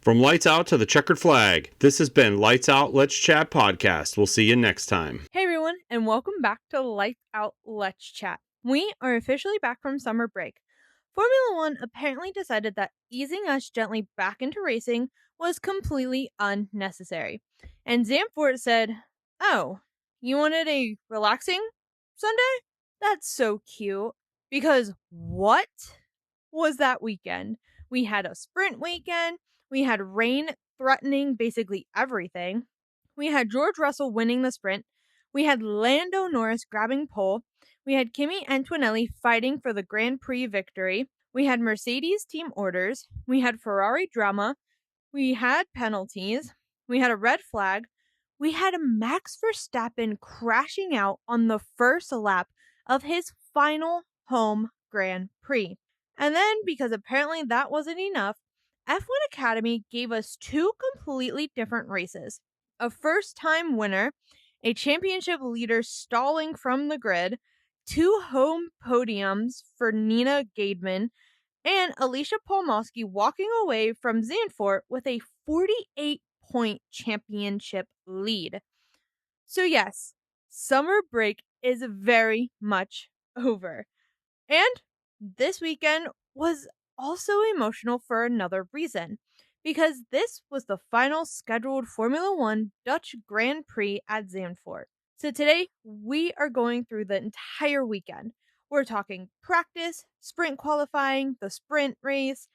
From Lights Out to the Checkered Flag, this has been Lights Out, Let's Chat podcast. We'll see you next time. Hey everyone, and welcome back to Lights Out, Let's Chat. We are officially back from summer break. Formula One apparently decided that easing us gently back into racing was completely unnecessary. And Zandvoort said, "Oh, you wanted a relaxing Sunday? That's so cute." Because what was that weekend? We had a sprint weekend, we had rain threatening basically everything, we had George Russell winning the sprint, we had Lando Norris grabbing pole, we had Kimi Antonelli fighting for the Grand Prix victory, we had Mercedes team orders, we had Ferrari drama, we had penalties, we had a red flag, we had Max Verstappen crashing out on the first lap of his final home Grand Prix. And then, because apparently that wasn't enough, F1 Academy gave us two completely different races. A first-time winner, a championship leader stalling from the grid, two home podiums for Nina Gaidman, and Alicia Palmowski walking away from Zandvoort with a 48-point championship lead. So yes, summer break is very much over. And this weekend was also emotional for another reason, because this was the final scheduled Formula One Dutch Grand Prix at Zandvoort. So today, we are going through the entire weekend. We're talking practice, sprint qualifying, the sprint race,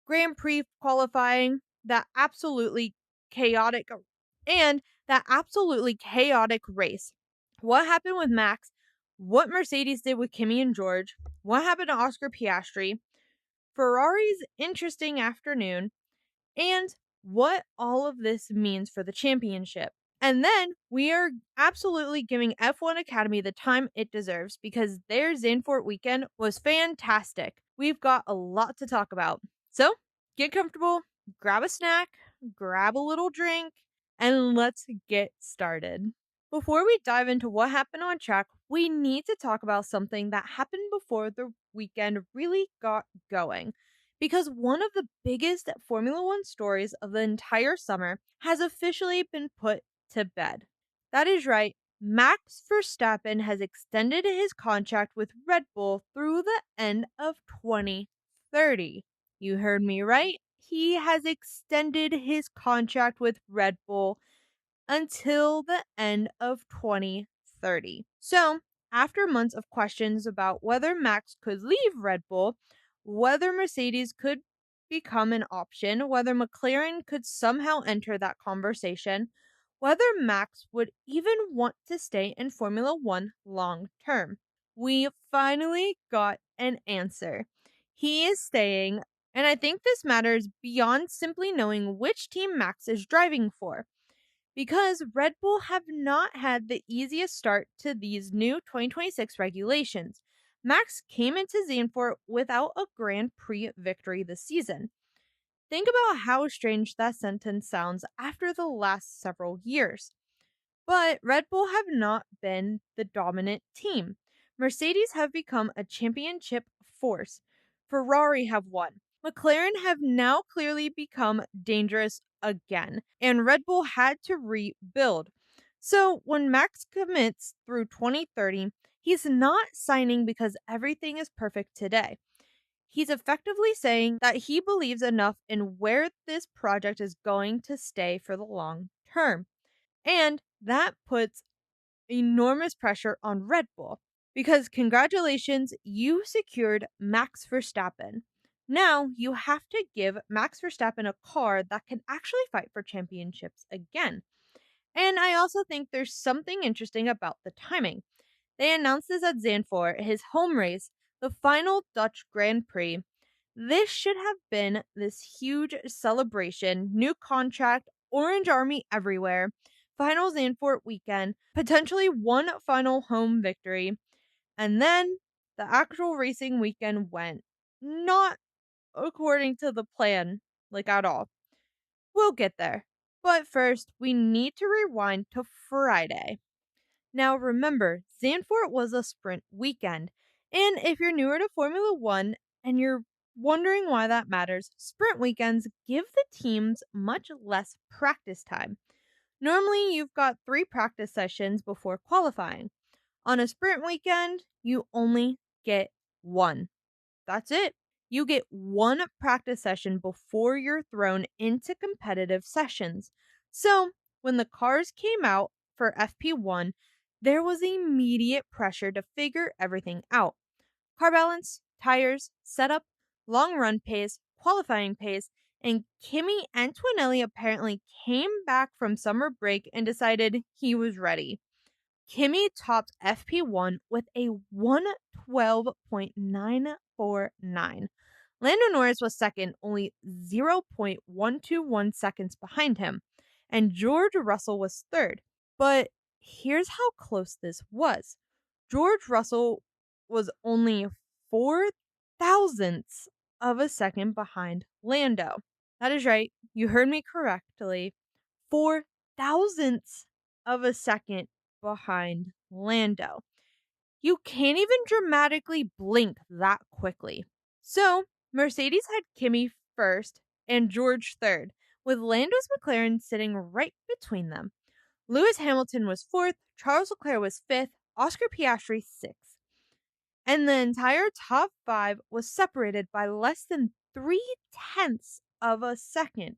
Grand Prix qualifying, that absolutely chaotic race. What happened with Max, what Mercedes did with Kimi and George, what happened to Oscar Piastri, Ferrari's interesting afternoon, and what all of this means for the championship. And then we are absolutely giving F1 Academy the time it deserves, because their Zandvoort weekend was fantastic. We've got a lot to talk about. So get comfortable, grab a snack, grab a little drink, and let's get started. Before we dive into what happened on track, we need to talk about something that happened before the weekend really got going. Because one of the biggest Formula One stories of the entire summer has officially been put to bed. That is right, Max Verstappen has extended his contract with Red Bull through the end of 2030. You heard me right. He has extended his contract with Red Bull until the end of 2030. So, after months of questions about whether Max could leave Red Bull, whether Mercedes could become an option, whether McLaren could somehow enter that conversation, whether Max would even want to stay in Formula One long term, we finally got an answer. He is staying, and I think this matters beyond simply knowing which team Max is driving for, because Red Bull have not had the easiest start to these new 2026 regulations. Max came into Zandvoort without a Grand Prix victory this season. Think about how strange that sentence sounds after the last several years. But Red Bull have not been the dominant team. Mercedes have become a championship force. Ferrari have won. McLaren have now clearly become dangerous again, and Red Bull had to rebuild. So when Max commits through 2030, he's not signing because everything is perfect today. He's effectively saying that he believes enough in where this project is going to stay for the long term. And that puts enormous pressure on Red Bull, because congratulations, you secured Max Verstappen. Now you have to give Max Verstappen a car that can actually fight for championships again. And I also think there's something interesting about the timing. They announced this at Zandvoort, his home race, the final Dutch Grand Prix. This should have been this huge celebration, new contract, Orange Army everywhere, final Zandvoort weekend, potentially one final home victory, and then the actual racing weekend went not according to the plan, like at all. We'll get there. But first, we need to rewind to Friday. Now remember, Zandvoort was a sprint weekend, and if you're newer to Formula One and you're Wondering why that matters, sprint weekends give the teams much less practice time. Normally, you've got 3 practice sessions before qualifying. On a sprint weekend, you only get 1. That's it. You get 1 practice session before you're thrown into competitive sessions. So, when the cars came out for FP1, there was immediate pressure to figure everything out. Car balance, tires, setup, long run pace, qualifying pace, and Kimi Antonelli apparently came back from summer break and decided he was ready. Kimi topped FP1 with a 112.949. Lando Norris was second, only 0.121 seconds behind him, and George Russell was third. But here's how close this was. George Russell was only 4 thousandths of a second behind Lando. That is right, you heard me correctly. 4 thousandths of a second behind Lando. You can't even dramatically blink that quickly. So, Mercedes had Kimi first and George third, with Lando's McLaren sitting right between them. Lewis Hamilton was fourth, Charles Leclerc was fifth, Oscar Piastri sixth. And the entire top 5 was separated by less than 3/10 of a second.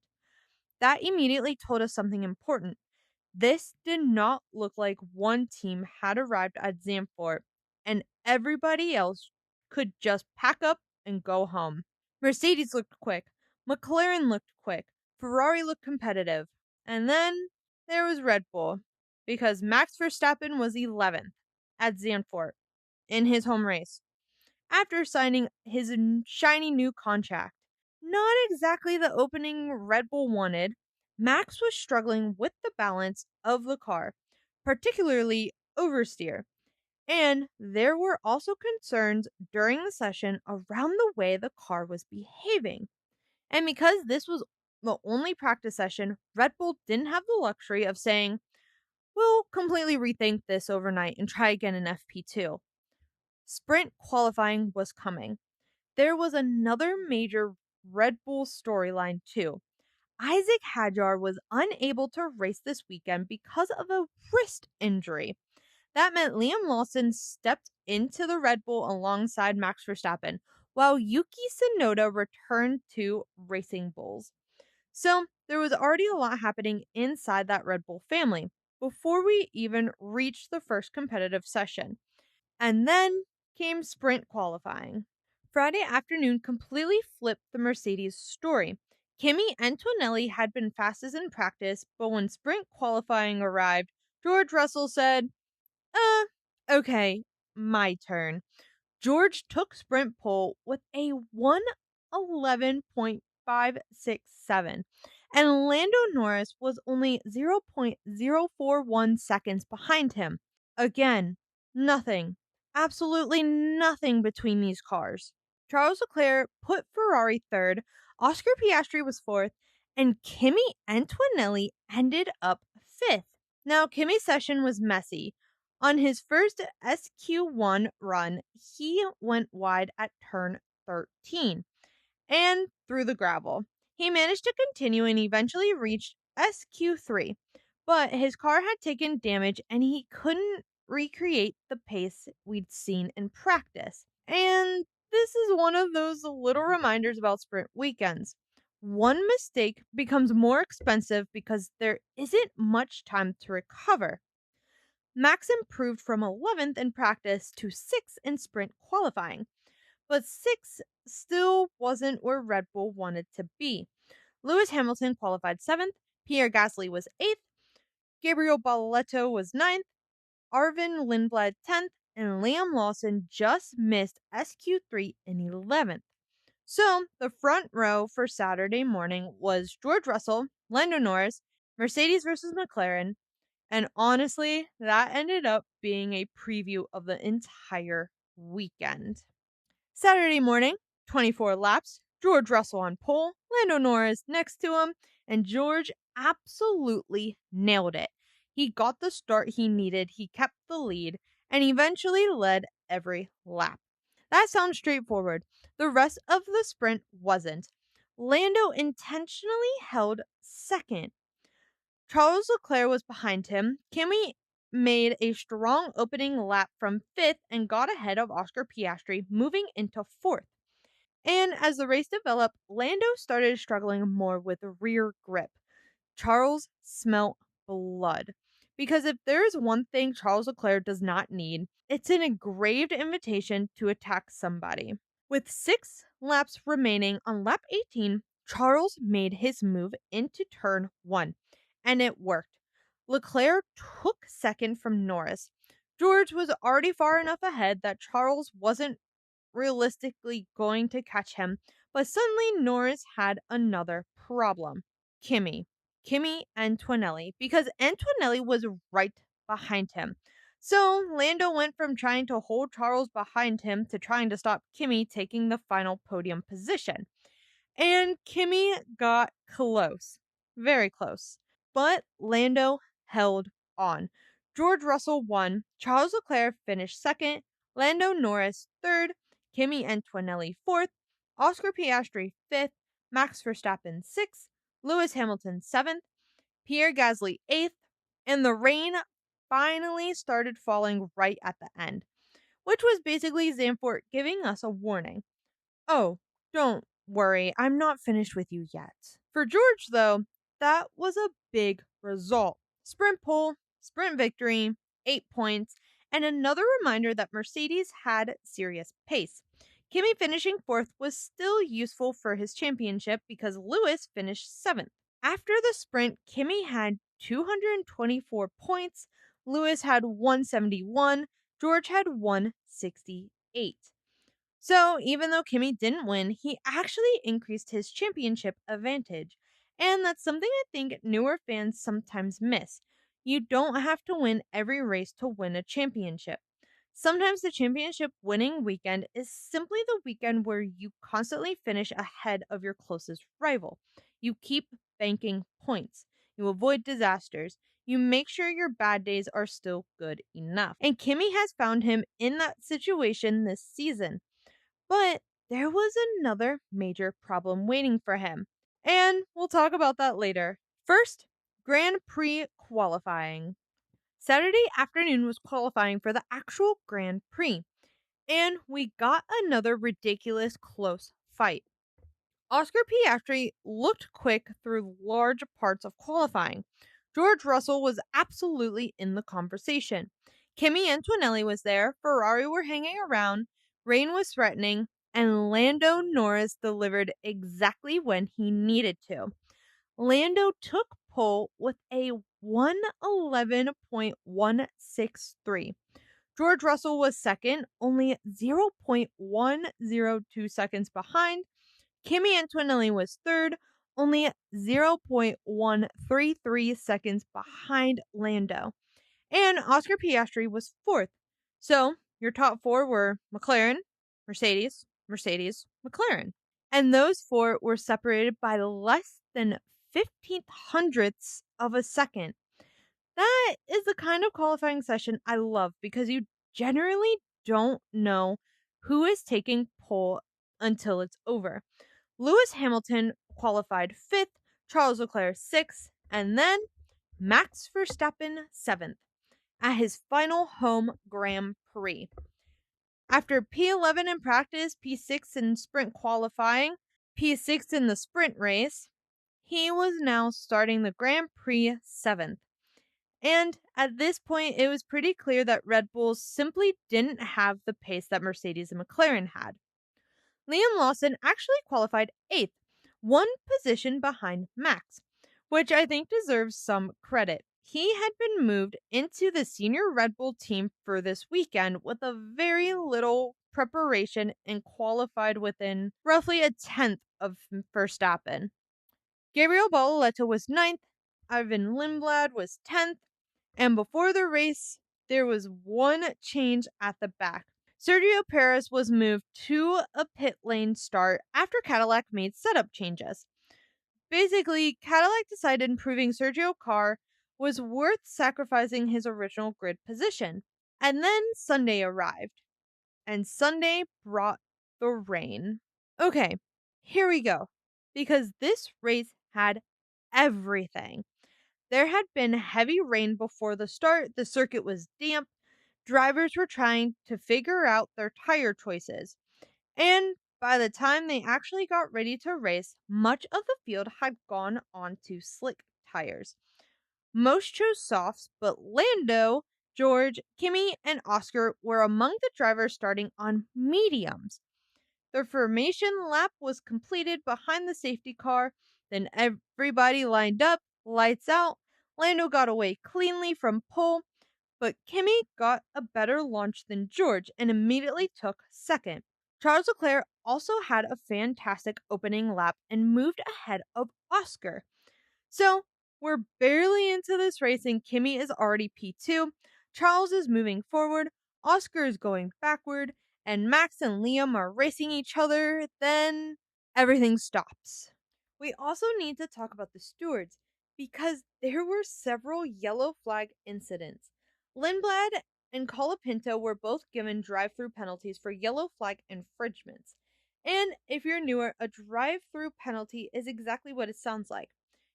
That immediately told us something important. This did not look like one team had arrived at Zandvoort and everybody else could just pack up and go home. Mercedes looked quick, McLaren looked quick, Ferrari looked competitive, and then there was Red Bull, because Max Verstappen was 11th at Zandvoort in his home race after signing his shiny new contract. Not exactly the opening Red Bull wanted. Max was struggling with the balance of the car, particularly oversteer. And there were also concerns during the session around the way the car was behaving. And because this was the only practice session, Red Bull didn't have the luxury of saying, we'll completely rethink this overnight and try again in FP2. Sprint qualifying was coming. There was another major Red Bull storyline too. Isaac Hadjar was unable to race this weekend because of a wrist injury. That meant Liam Lawson stepped into the Red Bull alongside Max Verstappen, while Yuki Tsunoda returned to Racing Bulls. So there was already a lot happening inside that Red Bull family before we even reached the first competitive session. And then came sprint qualifying. Friday afternoon completely flipped the Mercedes story. Kimi Antonelli had been fastest in practice, but when sprint qualifying arrived, George Russell said, okay, my turn. George took sprint pole with a 111.567, and Lando Norris was only 0.041 seconds behind him. Again, nothing, absolutely nothing between these cars. Charles Leclerc put Ferrari third, Oscar Piastri was fourth, and Kimi Antonelli ended up fifth. Now, Kimi's session was messy. On his first SQ1 run, he went wide at turn 13 and through the gravel. He managed to continue and eventually reached SQ3, but his car had taken damage and he couldn't recreate the pace we'd seen in practice. And this is one of those little reminders about sprint weekends. One mistake becomes more expensive because there isn't much time to recover. Max improved from 11th in practice to 6th in sprint qualifying, but 6th still wasn't where Red Bull wanted to be. Lewis Hamilton qualified 7th, Pierre Gasly was 8th, Gabriel Balletto was 9th, Arvin Lindblad 10th, and Liam Lawson just missed SQ3 in 11th. So, the front row for Saturday morning was George Russell, Lando Norris, Mercedes versus McLaren, and honestly, that ended up being a preview of the entire weekend. Saturday morning, 24 laps, George Russell on pole, Lando Norris next to him, and George absolutely nailed it. He got the start he needed, he kept the lead, and eventually led every lap. That sounds straightforward. The rest of the sprint wasn't. Lando intentionally held second. Charles Leclerc was behind him. Kimi made a strong opening lap from fifth and got ahead of Oscar Piastri, moving into fourth. And as the race developed, Lando started struggling more with rear grip. Charles smelt blood. Because if there is one thing Charles Leclerc does not need, it's an engraved invitation to attack somebody. With 6 laps remaining on lap 18, Charles made his move into turn 1, and it worked. Leclerc took second from Norris. George was already far enough ahead that Charles wasn't realistically going to catch him, but suddenly Norris had another problem. Kimi. Kimi Antonelli, because Antonelli was right behind him. So Lando went from trying to hold Charles behind him to trying to stop Kimi taking the final podium position. And Kimi got close. Very close. But Lando held on. George Russell won. Charles Leclerc finished second. Lando Norris third. Kimi Antonelli fourth. Oscar Piastri fifth. Max Verstappen sixth. Lewis Hamilton seventh. Pierre Gasly eighth. And the rain finally started falling right at the end, which was basically Zandvoort giving us a warning. Oh, don't worry, I'm not finished with you yet. For George, though, that was a big result. Sprint pole, sprint victory, 8 points, and another reminder that Mercedes had serious pace. Kimi finishing fourth was still useful for his championship because Lewis finished seventh. After the sprint, Kimi had 224 points, Lewis had 171, George had 168. So, even though Kimi didn't win, he actually increased his championship advantage. And that's something I think newer fans sometimes miss. You don't have to win every race to win a championship. Sometimes the championship winning weekend is simply the weekend where you constantly finish ahead of your closest rival. You keep banking points. You avoid disasters. You make sure your bad days are still good enough. And Kimi has found him in that situation this season. But there was another major problem waiting for him. And we'll talk about that later. First, Grand Prix qualifying. Saturday afternoon was qualifying for the actual Grand Prix. And we got another ridiculous close fight. Oscar Piastri looked quick through large parts of qualifying. George Russell was absolutely in the conversation. Kimi Antonelli was there, Ferrari were hanging around, rain was threatening, and Lando Norris delivered exactly when he needed to. Lando took pole with a 111.163. George Russell was second, only 0.102 seconds behind. Kimi Antonelli was third, only 0.133 seconds behind Lando. And Oscar Piastri was fourth. So your top four were McLaren, Mercedes, Mercedes, McLaren. And those four were separated by less than 15 hundredths of a second. That is the kind of qualifying session I love because you generally don't know who is taking pole until it's over. Lewis Hamilton qualified 5th, Charles Leclerc 6th, and then Max Verstappen 7th at his final home Grand Prix. After P11 in practice, P6 in sprint qualifying, P6 in the sprint race, he was now starting the Grand Prix 7th. And at this point, it was pretty clear that Red Bull simply didn't have the pace that Mercedes and McLaren had. Liam Lawson actually qualified 8th, one position behind Max, which I think deserves some credit. He had been moved into the senior Red Bull team for this weekend with a very little preparation and qualified within roughly a tenth of Verstappen. Gabriel Bartoletto was 9th, Ivan Lindblad was 10th, and before the race, there was one change at the back. Sergio Perez was moved to a pit lane start after Cadillac made setup changes. Basically, Cadillac decided improving Sergio's car was worth sacrificing his original grid position. And then Sunday arrived. and Sunday brought the rain. Okay, here we go. Because this race had everything. There had been heavy rain before the start, the circuit was damp, drivers were trying to figure out their tire choices. And by the time they actually got ready to race, much of the field had gone onto slick tires. Most chose softs, but Lando, George, Kimi, and Oscar were among the drivers starting on mediums. The formation lap was completed behind the safety car, then everybody lined up, lights out. Lando got away cleanly from pole, but Kimi got a better launch than George and immediately took second. Charles Leclerc also had a fantastic opening lap and moved ahead of Oscar. So, we're barely into this race and Kimi is already P2. Charles is moving forward, Oscar is going backward, and Max and Liam are racing each other. Then everything stops. We also need to talk about the stewards because there were several yellow flag incidents. Lindblad and Colapinto were both given drive through penalties for yellow flag infringements. And if you're newer, a drive through penalty is exactly what it sounds like.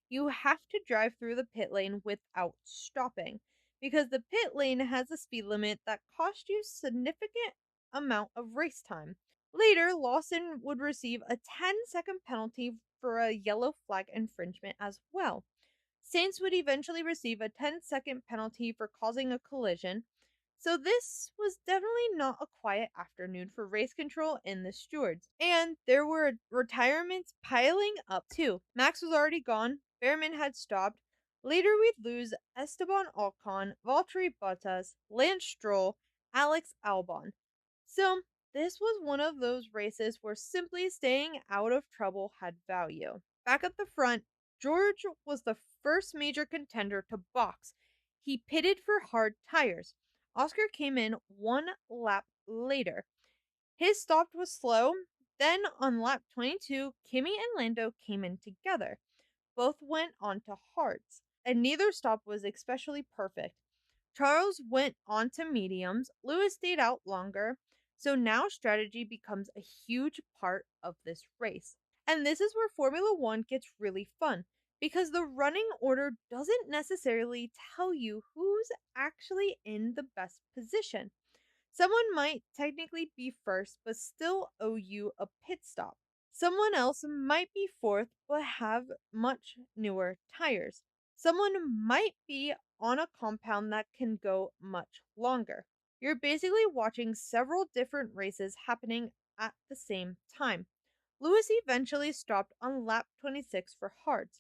You have to drive through the pit lane without stopping because the pit lane has a speed limit that costs you significant amount of race time. Later, Lawson would receive a 10-second penalty for a yellow flag infringement as well. Saints would eventually receive a 10-second penalty for causing a collision. So this was definitely not a quiet afternoon for race control in the stewards. And there were retirements piling up too. Max was already gone, Behrman had stopped. Later we'd lose Esteban Ocon, Valtteri Bottas, Lance Stroll, Alex Albon. So this was one of those races where simply staying out of trouble had value. Back at the front, George was the first major contender to box. He pitted for hard tires. Oscar came in one lap later. His stop was slow. Then on lap 22, Kimi and Lando came in together. Both went on to hards, and neither stop was especially perfect. Charles went on to mediums, Lewis stayed out longer, so now strategy becomes a huge part of this race. And this is where Formula One gets really fun, because the running order doesn't necessarily tell you who's actually in the best position. Someone might technically be first, but still owe you a pit stop. Someone else might be fourth, but have much newer tires. Someone might be on a compound that can go much longer. You're basically watching several different races happening at the same time. Lewis eventually stopped on lap 26 for hards,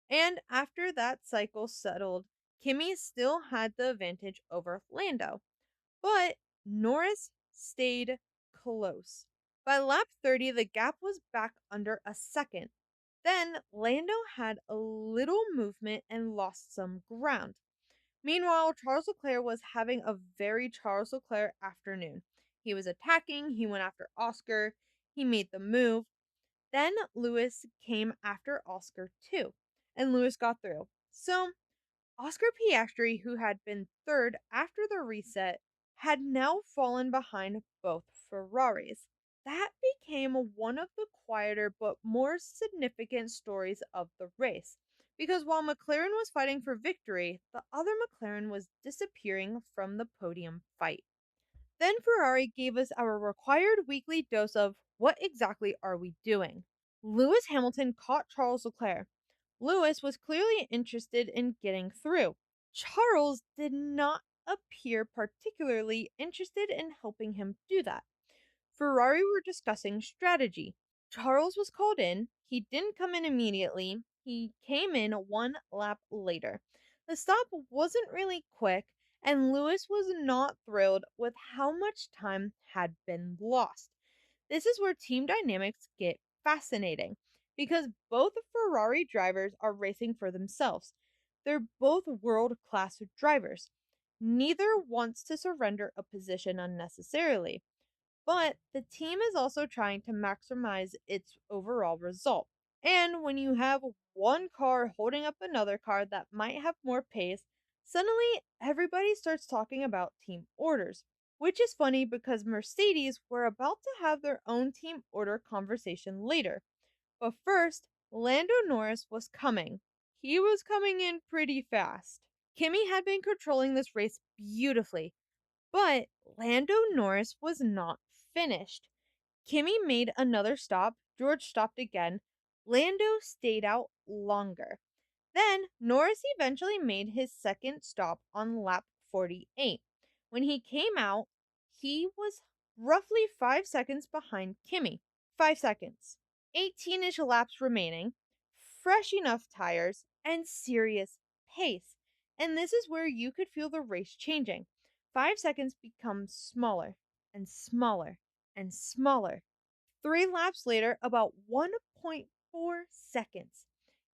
and after that cycle settled, Kimi still had the advantage over Lando. But Norris stayed close. By lap 30, the gap was back under a second. Then Lando had a little movement and lost some ground. Meanwhile, Charles Leclerc was having a very Charles Leclerc afternoon. He was attacking, he went after Oscar, he made the move. Then Lewis came after Oscar too, and Lewis got through. So Oscar Piastri, who had been third after the reset, had now fallen behind both Ferraris. That became one of the quieter but more significant stories of the race, because while McLaren was fighting for victory, the other McLaren was disappearing from the podium fight. Then Ferrari gave us our required weekly dose of what exactly are we doing? Lewis Hamilton caught Charles Leclerc. Lewis was clearly interested in getting through. Charles did not appear particularly interested in helping him do that. Ferrari were discussing strategy. Charles was called in. He didn't come in immediately. He came in one lap later. The stop wasn't really quick, and Lewis was not thrilled with how much time had been lost. This is where team dynamics get fascinating because both Ferrari drivers are racing for themselves. They're both world class drivers. Neither wants to surrender a position unnecessarily, but the team is also trying to maximize its overall result. And when you have one car holding up another car that might have more pace, suddenly everybody starts talking about team orders, which is funny because Mercedes were about to have their own team order conversation later. But first, Lando Norris was coming. He was coming in pretty fast. Kimi had been controlling this race beautifully, but Lando Norris was not finished. Kimi made another stop, George stopped again, Lando stayed out longer. Then Norris eventually made his second stop on lap 48. When he came out, he was roughly 5 seconds behind Kimi. 5 seconds. 18-ish laps remaining, fresh enough tires, and serious pace. And this is where you could feel the race changing. 5 seconds becomes smaller and smaller and smaller. 3 laps later, about 1.4 seconds.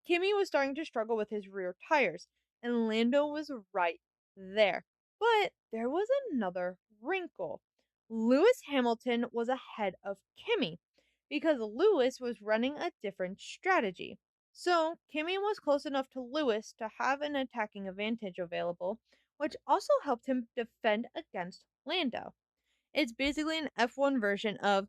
Kimi was starting to struggle with his rear tires, and Lando was right there. But there was another wrinkle. Lewis Hamilton was ahead of Kimi because Lewis was running a different strategy. So, Kimi was close enough to Lewis to have an attacking advantage available, which also helped him defend against Lando. It's basically an F1 version of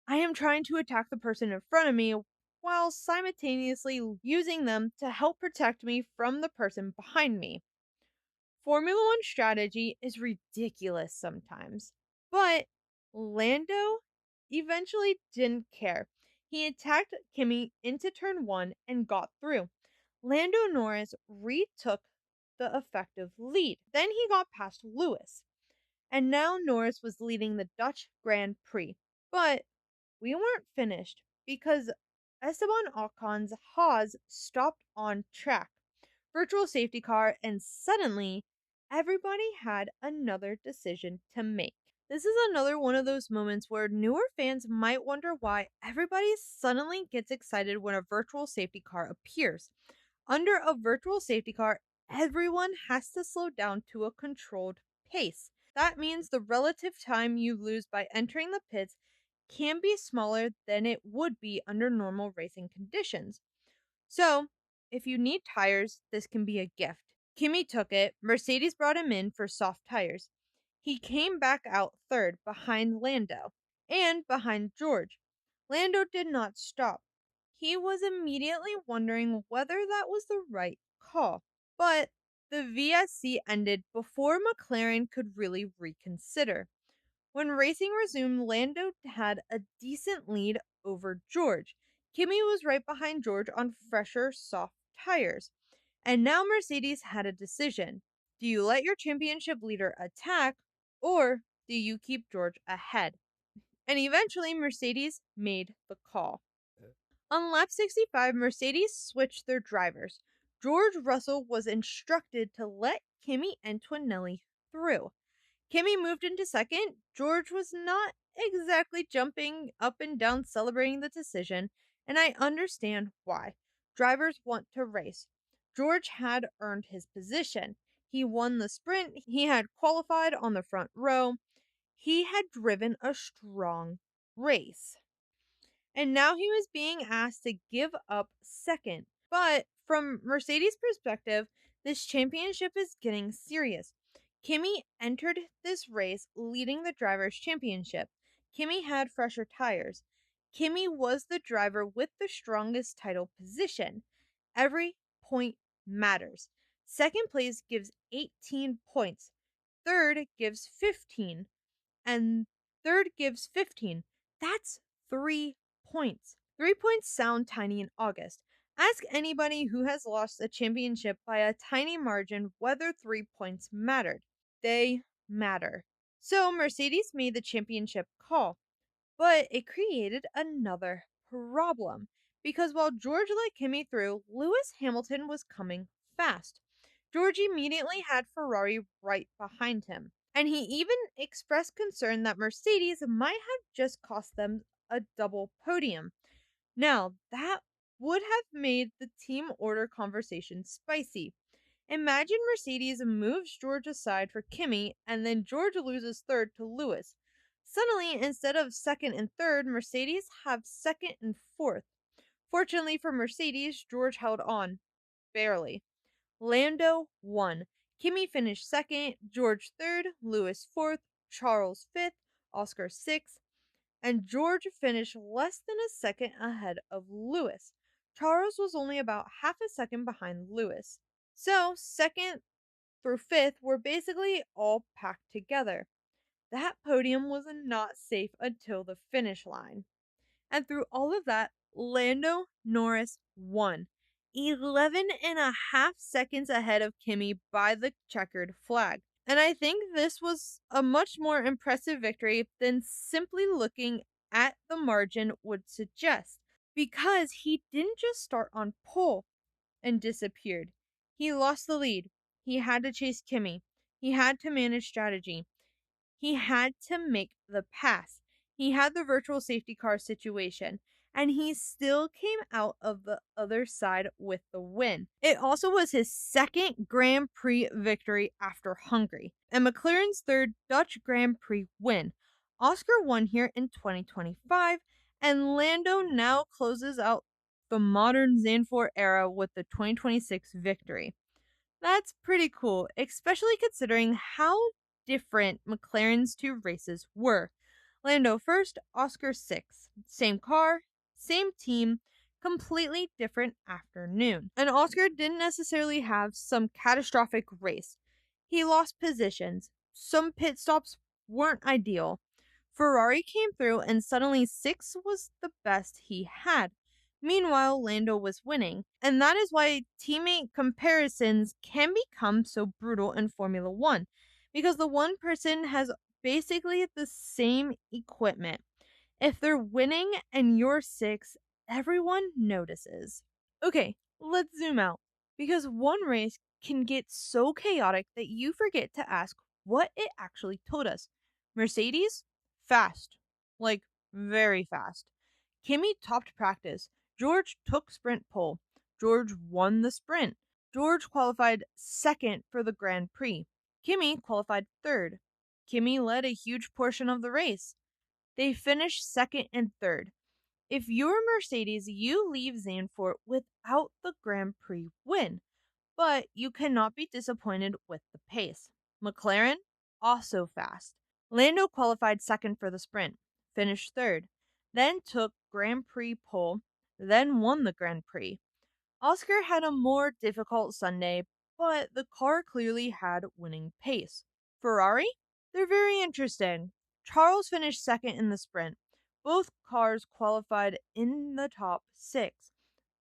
I am trying to attack the person in front of me while simultaneously using them to help protect me from the person behind me. Formula One strategy is ridiculous sometimes, but Lando eventually didn't care. He attacked Kimi into turn 1 and got through. Lando Norris retook the effective lead. Then he got past Lewis. And now Norris was leading the Dutch Grand Prix. But we weren't finished because Esteban Ocon's Haas stopped on track. Virtual safety car, and suddenly everybody had another decision to make. This is another one of those moments where newer fans might wonder why everybody suddenly gets excited when a virtual safety car appears. Under a virtual safety car, everyone has to slow down to a controlled pace. That means the relative time you lose by entering the pits can be smaller than it would be under normal racing conditions. So, if you need tires, this can be a gift. Kimi took it, Mercedes brought him in for soft tires. He came back out third behind Lando and behind George. Lando did not stop. He was immediately wondering whether that was the right call. But the VSC ended before McLaren could really reconsider. When racing resumed, Lando had a decent lead over George. Kimi was right behind George on fresher, soft tires. And now Mercedes had a decision. Do you let your championship leader attack, or do you keep George ahead? And eventually, Mercedes made the call. On lap 65, Mercedes switched their drivers. George Russell was instructed to let Kimi Antonelli through. Kimi moved into second. George was not exactly jumping up and down celebrating the decision, and I understand why. Drivers want to race. George had earned his position. He won the sprint, he had qualified on the front row, he had driven a strong race. And now he was being asked to give up second. But from Mercedes' perspective, this championship is getting serious. Kimi entered this race leading the Drivers' Championship. Kimi had fresher tires. Kimi was the driver with the strongest title position. Every point matters. Second place gives 18 points. Third gives 15. And third gives 15. That's 3 points. 3 points sound tiny in August. Ask anybody who has lost a championship by a tiny margin whether 3 points mattered. They matter. So Mercedes made the championship call, but it created another problem. Because while George let Kimi through, Lewis Hamilton was coming fast. George immediately had Ferrari right behind him. And he even expressed concern that Mercedes might have just cost them a double podium. Now, that would have made the team order conversation spicy. Imagine Mercedes moves George aside for Kimi, and then George loses third to Lewis. Suddenly, instead of second and third, Mercedes have second and fourth. Fortunately for Mercedes, George held on. Barely. Lando won. Kimi finished second, George third, Lewis fourth, Charles 5th, Oscar 6th, and George finished less than a second ahead of Lewis. Charles was only about half a second behind Lewis. So, 2nd through 5th were basically all packed together. That podium was not safe until the finish line. And through all of that, Lando Norris won, 11 and a half seconds ahead of Kimi by the checkered flag. And I think this was a much more impressive victory than simply looking at the margin would suggest, because he didn't just start on pole and disappeared. He lost the lead. He had to chase Kimi. He had to manage strategy. He had to make the pass. He had the virtual safety car situation, and he still came out of the other side with the win. It also was his second Grand Prix victory after Hungary, and McLaren's third Dutch Grand Prix win. Oscar won here in 2025, and Lando now closes out the modern Zandvoort era with the 2026 victory. That's pretty cool, especially considering how different McLaren's two races were. Lando first, Oscar 6th. Same car, same team, completely different afternoon. And Oscar didn't necessarily have some catastrophic race. He lost positions. Some pit stops weren't ideal. Ferrari came through and suddenly 6 was the best he had. Meanwhile, Lando was winning, and that is why teammate comparisons can become so brutal in Formula One, because the one person has basically the same equipment. If they're winning and you're 6, everyone notices. Okay, let's zoom out, because one race can get so chaotic that you forget to ask what it actually told us. Mercedes? Fast. Like, very fast. Kimi topped practice. George took sprint pole. George won the sprint. George qualified second for the Grand Prix. Kimi qualified third. Kimi led a huge portion of the race. They finished second and third. If you're Mercedes, you leave Zandvoort without the Grand Prix win, but you cannot be disappointed with the pace. McLaren, also fast. Lando qualified second for the sprint, finished third, then took Grand Prix pole, then won the Grand Prix. Oscar had a more difficult Sunday, but the car clearly had winning pace. Ferrari? They're very interesting. Charles finished second in the sprint. Both cars qualified in the top 6.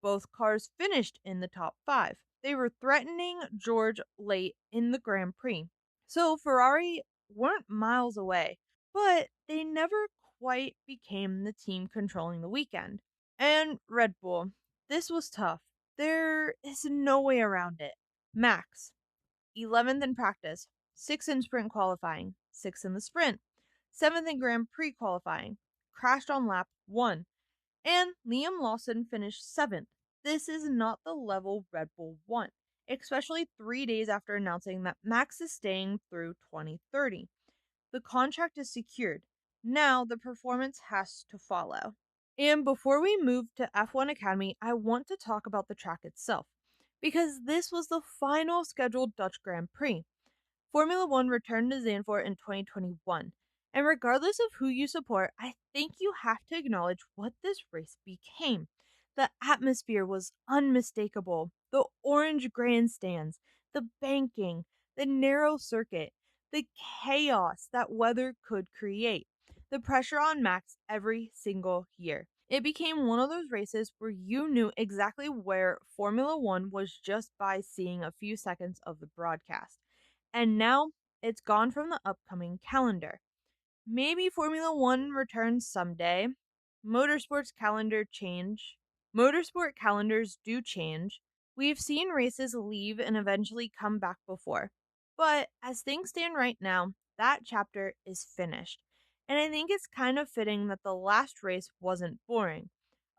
Both cars finished in the top 5. They were threatening George late in the Grand Prix. So Ferrari weren't miles away, but they never quite became the team controlling the weekend. And Red Bull. This was tough. There is no way around it. Max, 11th in practice, 6th in sprint qualifying, 6th in the sprint, 7th in Grand Prix qualifying, crashed on lap 1, and Liam Lawson finished 7th. This is not the level Red Bull want, especially 3 days after announcing that Max is staying through 2030. The contract is secured. Now the performance has to follow. And before we move to F1 Academy, I want to talk about the track itself, because this was the final scheduled Dutch Grand Prix. Formula One returned to Zandvoort in 2021, and regardless of who you support, I think you have to acknowledge what this race became. The atmosphere was unmistakable. The orange grandstands, the banking, the narrow circuit, the chaos that weather could create, the pressure on Max every single year. It became one of those races where you knew exactly where Formula One was just by seeing a few seconds of the broadcast. And now it's gone from the upcoming calendar. Maybe Formula One returns someday. Motorsport calendars do change. We've seen races leave and eventually come back before. But as things stand right now, that chapter is finished. And I think it's kind of fitting that the last race wasn't boring.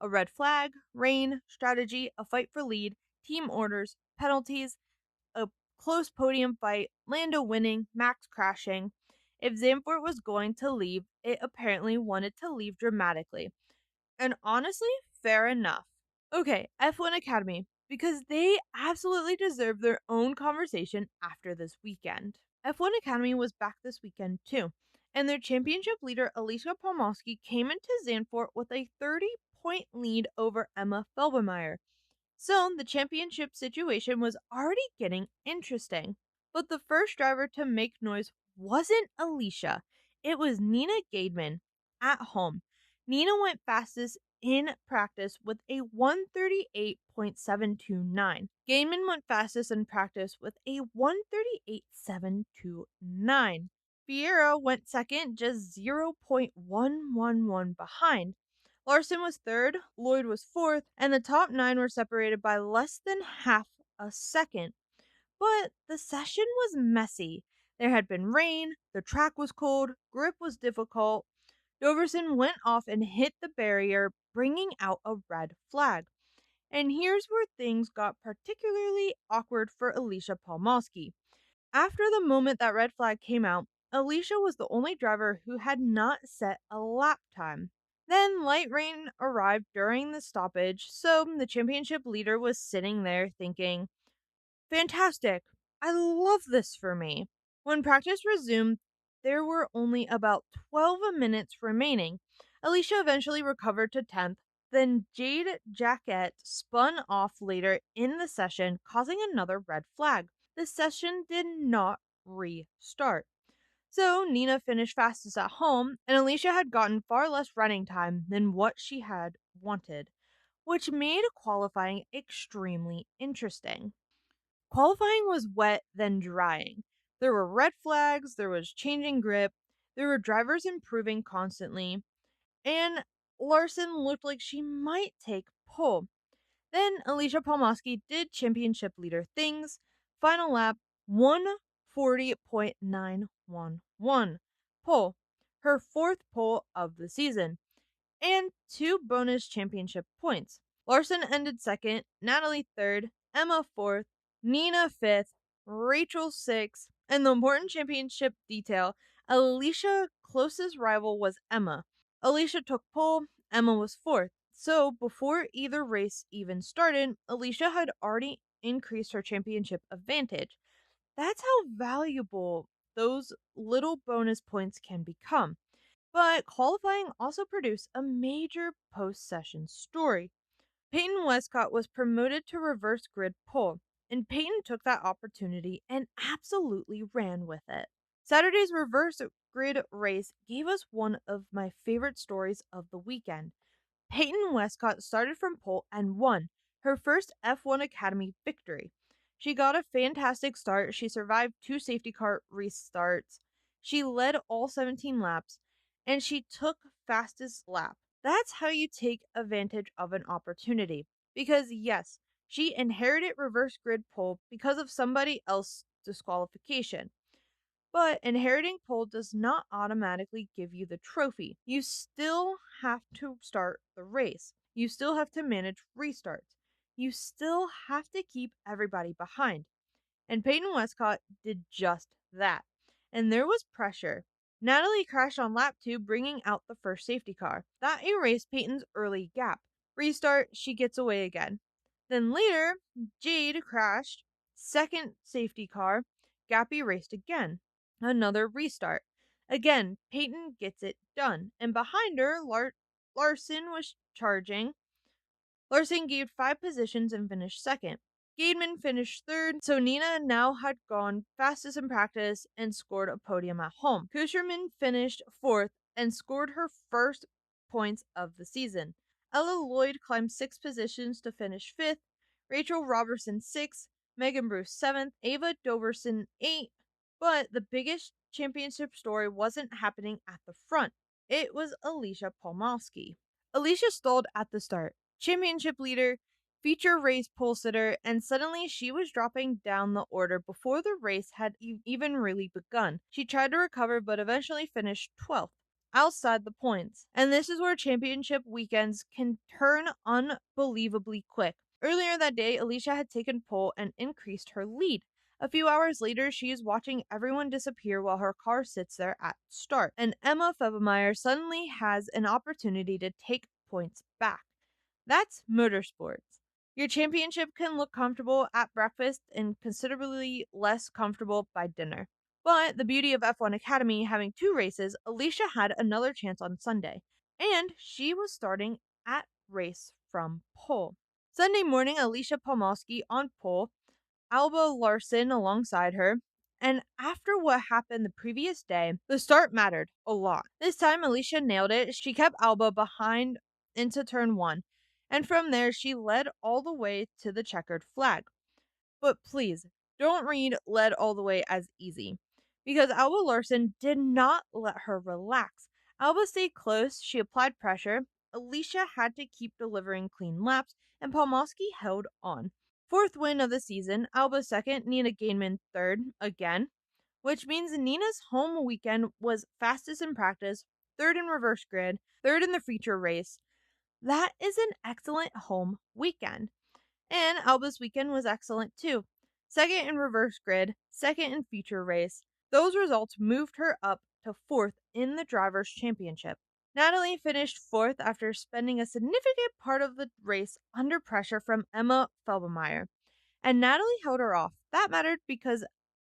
A red flag, rain, strategy, a fight for lead, team orders, penalties, a close podium fight, Lando winning, Max crashing. If Zandvoort was going to leave, it apparently wanted to leave dramatically. And honestly, fair enough. Okay, F1 Academy, because they absolutely deserve their own conversation after this weekend. F1 Academy was back this weekend too, and their championship leader Alicja Palmowski came into Zandvoort with a 30-point lead over Emma Felbermeyer. So the championship situation was already getting interesting. But the first driver to make noise wasn't Alicia. It was Nina Gaidman at home. Nina went fastest in practice with a 138.729. Gaidman went fastest in practice with a 138.729. Vieira went second, just 0.111 behind. Larson was third, Lloyd was fourth, and the top 9 were separated by less than half a second. But the session was messy. There had been rain, the track was cold, grip was difficult. Doverson went off and hit the barrier, bringing out a red flag. And here's where things got particularly awkward for Alicja Palmowski. After the moment that red flag came out, Alicia was the only driver who had not set a lap time. Then light rain arrived during the stoppage, so the championship leader was sitting there thinking, fantastic, I love this for me. When practice resumed, there were only about 12 minutes remaining. Alicia eventually recovered to 10th, then Jade Jaquette spun off later in the session, causing another red flag. The session did not restart. So Nina finished fastest at home, and Alicia had gotten far less running time than what she had wanted, which made qualifying extremely interesting. Qualifying was wet, then drying. There were red flags, there was changing grip, there were drivers improving constantly, and Larson looked like she might take pole. Then Alicja Palmowski did championship leader things. Final lap 140.911. Pole. Her 4th pole of the season. And 2 bonus championship points. Larson ended 2nd, Natalie 3rd, Emma 4th, Nina 5th, Rachel 6th, and the important championship detail, Alicia's closest rival was Emma. Alicia took pole, Emma was 4th. So before either race even started, Alicia had already increased her championship advantage. That's how valuable those little bonus points can become. But qualifying also produced a major post-session story. Peyton Westcott was promoted to reverse grid pole, and Peyton took that opportunity and absolutely ran with it. Saturday's reverse grid race gave us one of my favorite stories of the weekend. Peyton Westcott started from pole and won her first F1 Academy victory. She got a fantastic start. She survived 2 safety car restarts. She led all 17 laps, and she took fastest lap. That's how you take advantage of an opportunity. Because yes, she inherited reverse grid pole because of somebody else's disqualification. But inheriting pole does not automatically give you the trophy. You still have to start the race. You still have to manage restarts. You still have to keep everybody behind. And Peyton Westcott did just that. And there was pressure. Natalie crashed on lap 2, bringing out the first safety car. That erased Peyton's early gap. Restart, she gets away again. Then later, Jade crashed. Second safety car. Gap erased again. Another restart. Again, Peyton gets it done. And behind her, Larson was charging. Larson gained 5 positions and finished second. Gaidman finished third, so Nina now had gone fastest in practice and scored a podium at home. Kusherman finished fourth and scored her first points of the season. Ella Lloyd climbed 6 positions to finish fifth, Rachel Robertson 6th, Megan Bruce 7th, Ava Doverson 8th, but the biggest championship story wasn't happening at the front. It was Alicja Palmowski. Alicia stalled at the start. Championship leader, feature race pole sitter, and suddenly she was dropping down the order before the race had even really begun. She tried to recover but eventually finished 12th, outside the points. And this is where championship weekends can turn unbelievably quick. Earlier that day, Alicia had taken pole and increased her lead. A few hours later, she is watching everyone disappear while her car sits there at start. And Emma Felbermeyer suddenly has an opportunity to take points back. That's motorsports. Your championship can look comfortable at breakfast and considerably less comfortable by dinner. But the beauty of F1 Academy having 2 races, Alicia had another chance on Sunday, and she was starting at race from pole. Sunday morning, Alicia Palmowski on pole, Alba Larson alongside her, and after what happened the previous day, the start mattered a lot. This time, Alicia nailed it. She kept Alba behind into turn 1, and from there, she led all the way to the checkered flag. But please, don't read led all the way as easy, because Alba Larson did not let her relax. Alba stayed close, she applied pressure, Alicia had to keep delivering clean laps, and Palmowski held on. 4th win of the season, Alba 2nd, Nina Gaiman 3rd again, which means Nina's home weekend was fastest in practice, 3rd in reverse grid, 3rd in the feature race. That is an excellent home weekend. And Alba's weekend was excellent too. 2nd in reverse grid, 2nd in feature race. Those results moved her up to 4th in the Drivers' Championship. Natalie finished 4th after spending a significant part of the race under pressure from Emma Felbemeyer. And Natalie held her off. That mattered because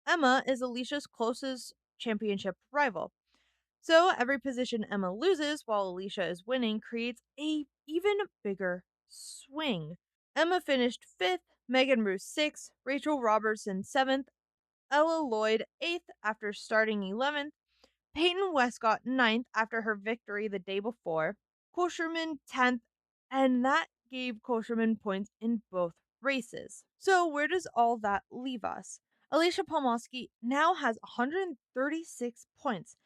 Emma is Alicia's closest championship rival. So every position Emma loses while Alicia is winning creates a even bigger swing. Emma finished 5th, Megan Bruce 6th, Rachel Robertson 7th, Ella Lloyd 8th after starting 11th, Peyton Westcott 9th after her victory the day before, Kosherman 10th, and that gave Kosherman points in both races. So where does all that leave us? Alicia Palmowski now has 136 points.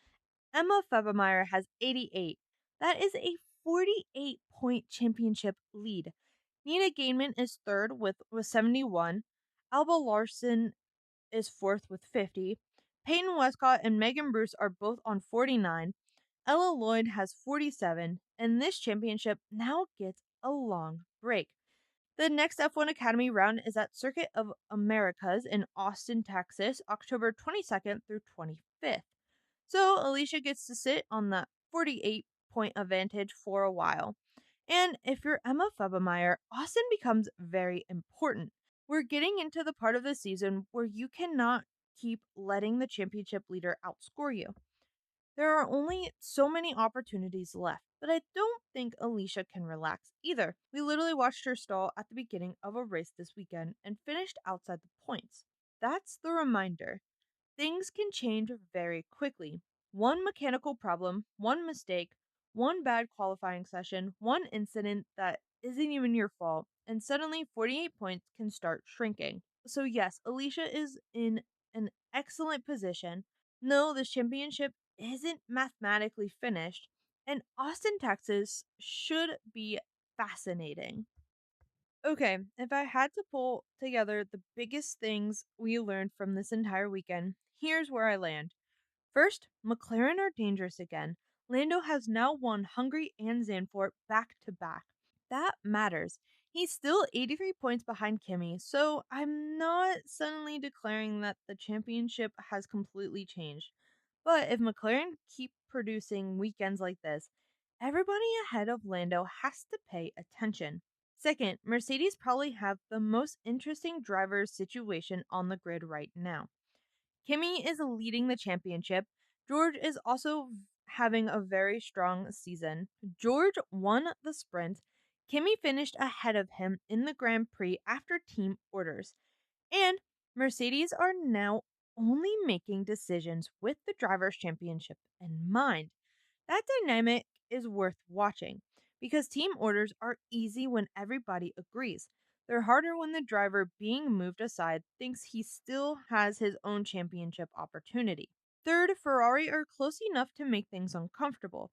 Emma Febemeyer has 88. That is a 48-point championship lead. Nina Gaiman is 3rd with 71. Alba Larson is 4th with 50. Peyton Westcott and Megan Bruce are both on 49. Ella Lloyd has 47. And this championship now gets a long break. The next F1 Academy round is at Circuit of Americas in Austin, Texas, October 22nd through 25th. So Alicia gets to sit on that 48-point advantage for a while. And if you're Emma Febemeyer, Austin becomes very important. We're getting into the part of the season where you cannot keep letting the championship leader outscore you. There are only so many opportunities left, but I don't think Alicia can relax either. We literally watched her stall at the beginning of a race this weekend and finished outside the points. That's the reminder. Things can change very quickly. One mechanical problem, one mistake, one bad qualifying session, one incident that isn't even your fault, and suddenly 48 points can start shrinking. So, yes, Alicia is in an excellent position. No, this championship isn't mathematically finished, and Austin, Texas should be fascinating. Okay, if I had to pull together the biggest things we learned from this entire weekend, here's where I land. First, McLaren are dangerous again. Lando has now won Hungary and Zandvoort back to back. That matters. He's still 83 points behind Kimi, so I'm not suddenly declaring that the championship has completely changed. But if McLaren keep producing weekends like this, everybody ahead of Lando has to pay attention. Second, Mercedes probably have the most interesting driver situation on the grid right now. Kimi is leading the championship. George is also having a very strong season. George won the sprint. Kimi finished ahead of him in the Grand Prix after team orders. And Mercedes are now only making decisions with the Drivers' Championship in mind. That dynamic is worth watching because team orders are easy when everybody agrees. They're harder when the driver being moved aside thinks he still has his own championship opportunity. Third, Ferrari are close enough to make things uncomfortable.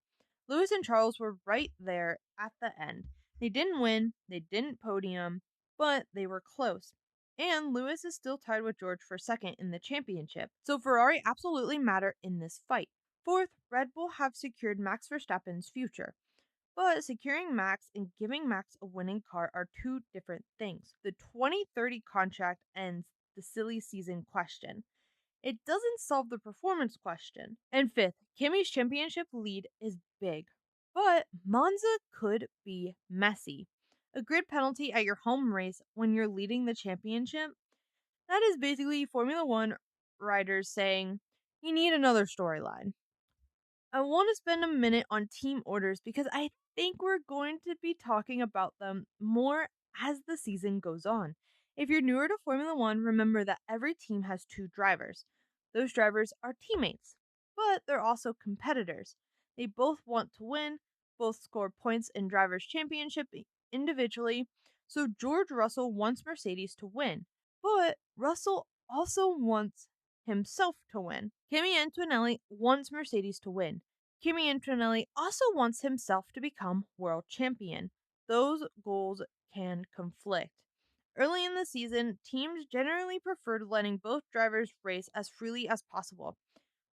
Lewis and Charles were right there at the end. They didn't win, they didn't podium, but they were close. And Lewis is still tied with George for 2nd in the championship, so Ferrari absolutely matter in this fight. Fourth, Red Bull have secured Max Verstappen's future. But securing Max and giving Max a winning car are two different things. The 2030 contract ends the silly season question. It doesn't solve the performance question. And fifth, Kimi's championship lead is big. But Monza could be messy. A grid penalty at your home race when you're leading the championship? That is basically Formula One riders saying, You need another storyline. I want to spend a minute on team orders because I think we're going to be talking about them more as the season goes on. If you're newer to Formula One, remember that every team has two drivers. Those drivers are teammates, but they're also competitors. They both want to win, both score points in Drivers' Championship individually. So George Russell wants Mercedes to win, but Russell also wants himself to win. Kimi Antonelli wants Mercedes to win. Kimi Antonelli also wants himself to become world champion. Those goals can conflict. Early in the season, teams generally preferred letting both drivers race as freely as possible.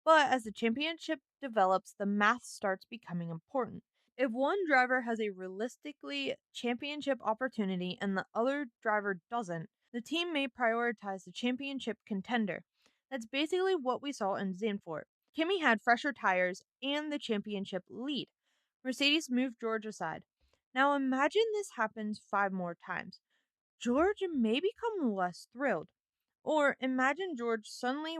But as the championship develops, the math starts becoming important. If one driver has a realistically championship opportunity and the other driver doesn't, the team may prioritize the championship contender. That's basically what we saw in Zandvoort. Kimi had fresher tires and the championship lead. Mercedes moved George aside. Now imagine this happens 5 more times. George may become less thrilled. Or imagine George suddenly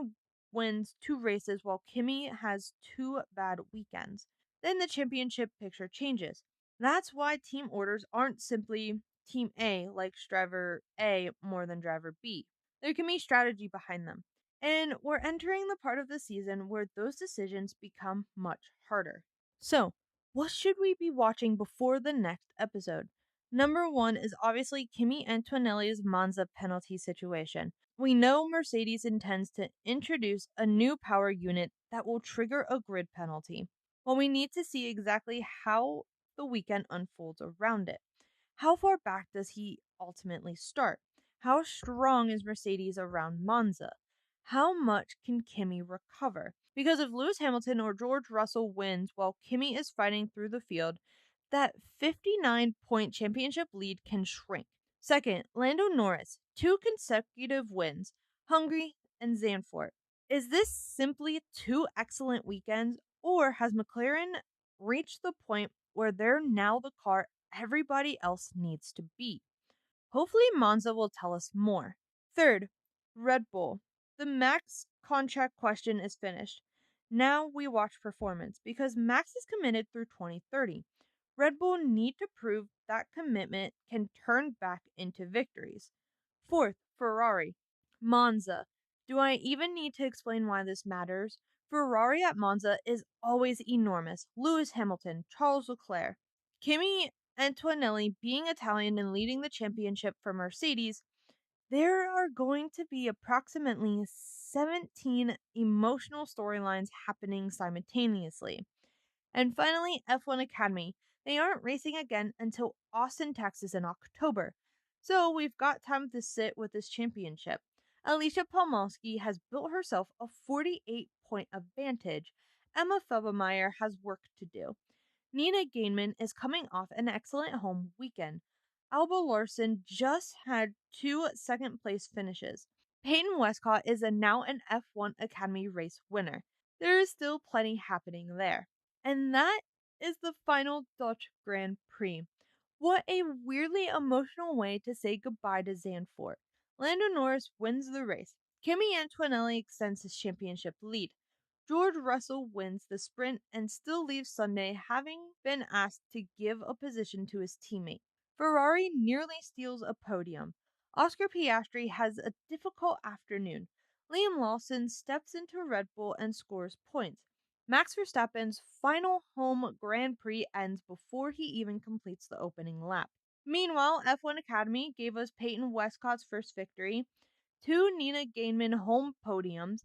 wins 2 races while Kimi has 2 bad weekends. Then the championship picture changes. That's why team orders aren't simply Team A likes driver A more than driver B. There can be strategy behind them. And we're entering the part of the season where those decisions become much harder. So, what should we be watching before the next episode? Number 1 is obviously Kimi Antonelli's Monza penalty situation. We know Mercedes intends to introduce a new power unit that will trigger a grid penalty. Well, we need to see exactly how the weekend unfolds around it. How far back does he ultimately start? How strong is Mercedes around Monza? How much can Kimi recover? Because if Lewis Hamilton or George Russell wins while Kimi is fighting through the field, that 59-point championship lead can shrink. Second, Lando Norris, 2 consecutive wins, Hungary and Zandvoort. Is this simply 2 excellent weekends, or has McLaren reached the point where they're now the car everybody else needs to beat? Hopefully, Monza will tell us more. Third, Red Bull. The Max contract question is finished. Now we watch performance because Max is committed through 2030. Red Bull need to prove that commitment can turn back into victories. Fourth, Ferrari. Monza. Do I even need to explain why this matters? Ferrari at Monza is always enormous. Lewis Hamilton, Charles Leclerc. Kimi Antonelli being Italian and leading the championship for Mercedes, there are going to be approximately 17 emotional storylines happening simultaneously. And finally, F1 Academy. They aren't racing again until Austin, Texas in October. So we've got time to sit with this championship. Alicia Palmowski has built herself a 48-point advantage. Emma Felbermeyer has work to do. Nina Gainman is coming off an excellent home weekend. Alba Larson just had 2 second-place finishes. Peyton Westcott is now an F1 Academy race winner. There is still plenty happening there. And that is the final Dutch Grand Prix. What a weirdly emotional way to say goodbye to Zandvoort. Lando Norris wins the race. Kimi Antonelli extends his championship lead. George Russell wins the sprint and still leaves Sunday having been asked to give a position to his teammate. Ferrari nearly steals a podium. Oscar Piastri has a difficult afternoon. Liam Lawson steps into Red Bull and scores points. Max Verstappen's final home Grand Prix ends before he even completes the opening lap. Meanwhile, F1 Academy gave us Peyton Westcott's first victory, 2 Nina Gainman home podiums,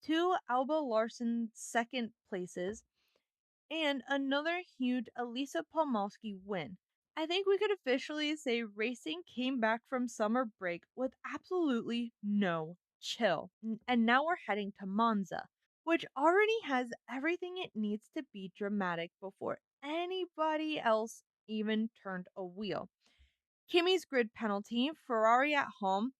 2 Alba Larson second places, and another huge Elisa Palmowski win. I think we could officially say racing came back from summer break with absolutely no chill. And now we're heading to Monza, which already has everything it needs to be dramatic before anybody else even turned a wheel. Kimi's grid penalty, Ferrari at home,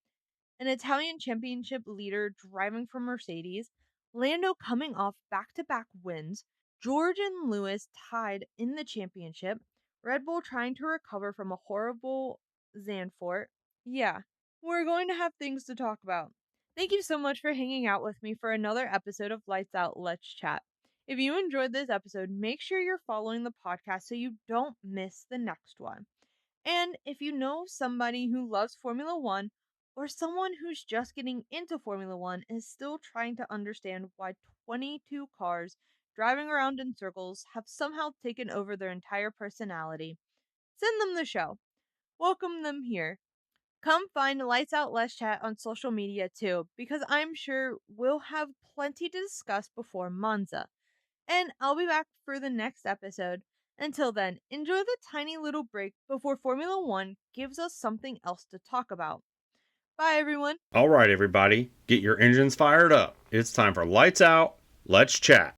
an Italian championship leader driving for Mercedes, Lando coming off back to back wins, George and Lewis tied in the championship, Red Bull trying to recover from a horrible Zandvoort. Yeah, we're going to have things to talk about. Thank you so much for hanging out with me for another episode of Lights Out, Let's Chat. If you enjoyed this episode, make sure you're following the podcast so you don't miss the next one. And if you know somebody who loves Formula One or someone who's just getting into Formula One and is still trying to understand why 22 cars driving around in circles have somehow taken over their entire personality, send them the show. Welcome them here. Come find Lights Out Let's Chat on social media too, because I'm sure we'll have plenty to discuss before Monza. And I'll be back for the next episode. Until then, enjoy the tiny little break before Formula One gives us something else to talk about. Bye, everyone. All right, everybody, get your engines fired up. It's time for Lights Out, Let's Chat.